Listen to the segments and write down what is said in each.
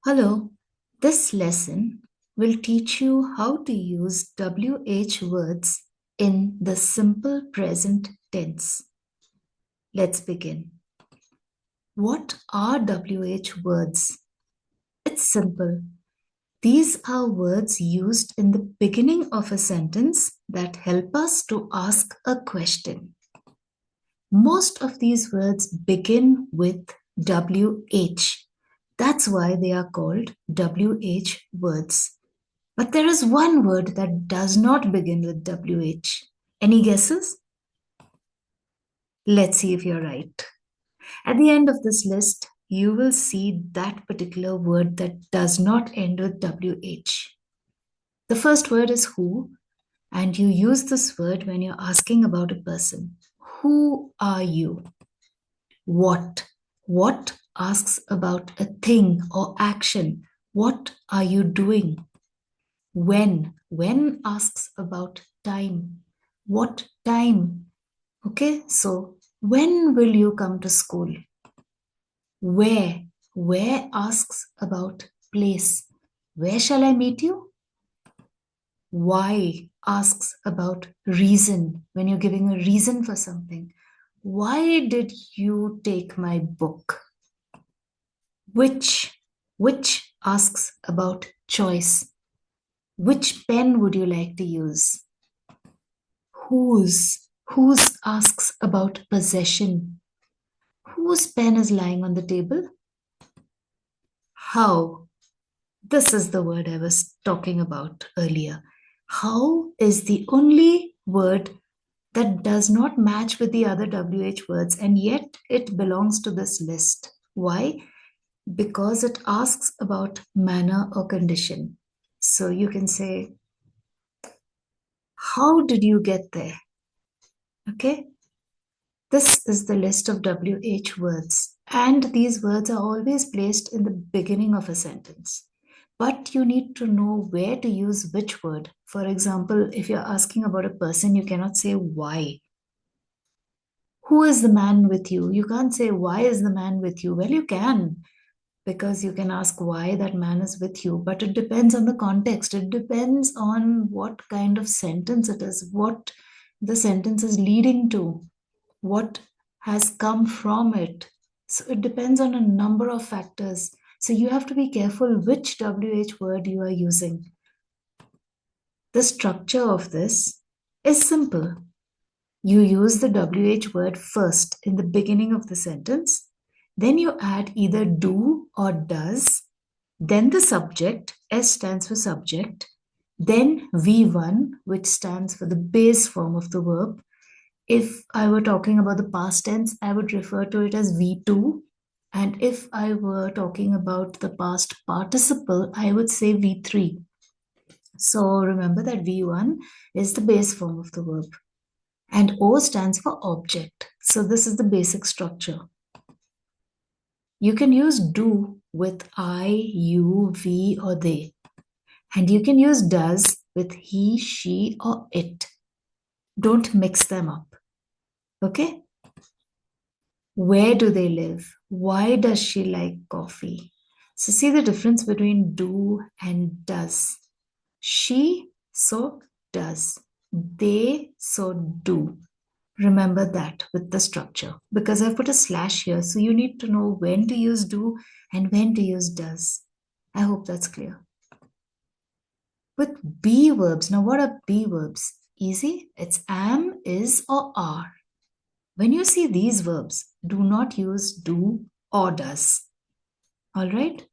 Hello, this lesson will teach you how to use WH words in the simple present tense. Let's begin. What are WH words? It's simple. These are words used in the beginning of a sentence that help us to ask a question. Most of these words begin with WH. That's why they are called WH words. But there is one word that does not begin with WH. Any guesses? Let's see if you're right. At the end of this list, you will see that particular word that does not end with WH. The first word is who, and you use this word when you're asking about a person. Who are you? What? What asks about a thing or action. What are you doing? When? When asks about time. What time? Okay, so when will you come to school? Where? Where asks about place. Where shall I meet you? Why asks about reason. When you're giving a reason for something. Why did you take my book? Which? Which asks about choice. Which pen would you like to use? Whose? Whose asks about possession. Whose pen is lying on the table? How? This is the word I was talking about earlier. How is the only word that does not match with the other WH words, and yet it belongs to this list. Why? Because it asks about manner or condition. So you can say, how did you get there? Okay. This is the list of WH words, and these words are always placed in the beginning of a sentence. But you need to know where to use which word. For example, if you're asking about a person, you cannot say why. Who is the man with you? You can't say why is the man with you. Well, you can, because you can ask why that man is with you, but it depends on the context. It depends on what kind of sentence it is, what the sentence is leading to, what has come from it. So it depends on a number of factors. So you have to be careful which WH word you are using. The structure of this is simple. You use the WH word first in the beginning of the sentence. Then you add either do or does. Then the subject, S stands for subject. Then V1, which stands for the base form of the verb. If I were talking about the past tense, I would refer to it as V2. And if I were talking about the past participle, I would say V3. So remember that V1 is the base form of the verb. And O stands for object. So this is the basic structure. You can use do with I, you, we, or they. And you can use does with he, she, or it. Don't mix them up. Okay? Where do they live? Why does she like coffee? So see the difference between do and does. She, so does. They, so do. Remember that with the structure, because I've put a slash here. So you need to know when to use do and when to use does. I hope that's clear. With be verbs, now what are be verbs? Easy. It's am, is, or are. When you see these verbs, do not use do or does. All right?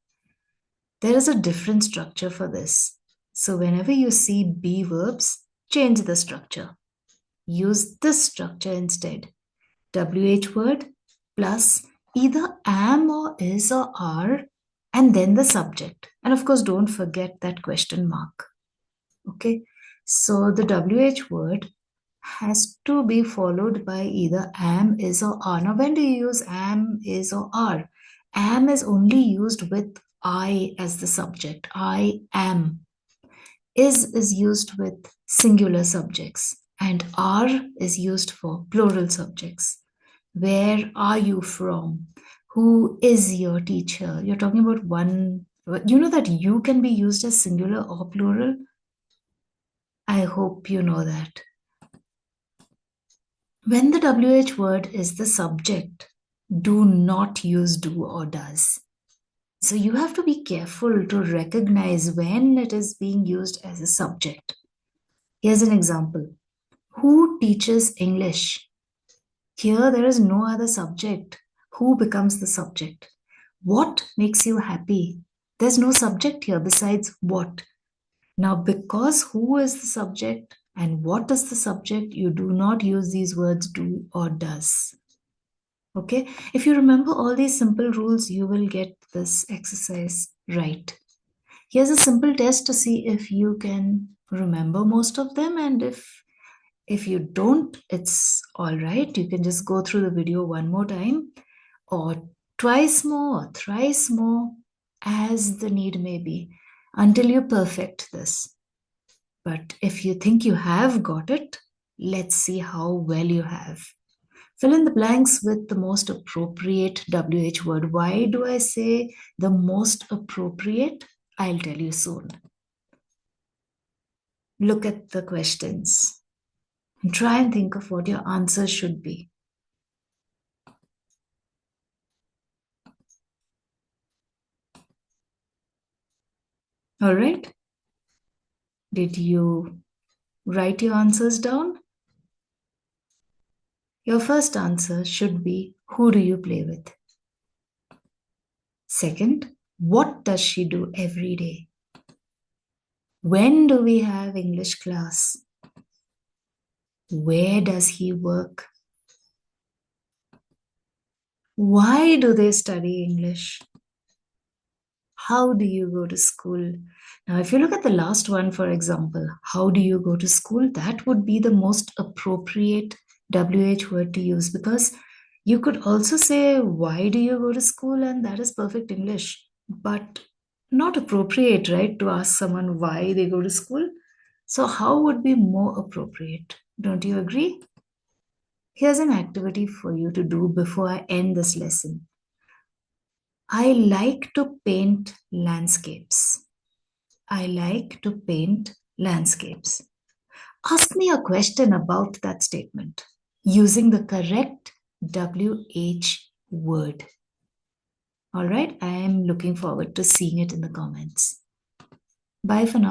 There is a different structure for this. So whenever you see be verbs, change the structure. Use this structure instead. WH word plus either am or is or are, and then the subject. And of course, don't forget that question mark. Okay, so the WH word has to be followed by either am, is, or are. Now, when do you use am, is, or are? Am is only used with I as the subject. I am. Is used with singular subjects, and are is used for plural subjects. Where are you from? Who is your teacher? You're talking about one You know that you can be used as singular or plural? I hope you know that. When the WH word is the subject, do not use do or does. So you have to be careful to recognize when it is being used as a subject. Here's an example. Who teaches English? Here there is no other subject. Who becomes the subject? What makes you happy? There's no subject here besides what. Now, because who is the subject and what is the subject, you do not use these words do or does. Okay? If you remember all these simple rules, you will get this exercise right. Here's a simple test to see if you can remember most of them, and if you don't, it's all right. You can just go through the video one more time, or twice more, or thrice more, as the need may be, until you perfect this. But if you think you have got it, let's see how well you have. Fill in the blanks with the most appropriate WH word. Why do I say the most appropriate? I'll tell you soon. Look at the questions and try and think of what your answer should be. All right? Did you write your answers down? Your first answer should be, who do you play with? Second, what does she do every day? When do we have English class? Where does he work? Why do they study English? How do you go to school? Now, if you look at the last one, for example, how do you go to school? That would be the most appropriate WH word to use, because you could also say, why do you go to school? And that is perfect English, but not appropriate, right? To ask someone why they go to school. So, how would be more appropriate? Don't you agree? Here's an activity for you to do before I end this lesson. I like to paint landscapes. I like to paint landscapes. Ask me a question about that statement using the correct WH word. All right, I am looking forward to seeing it in the comments. Bye for now.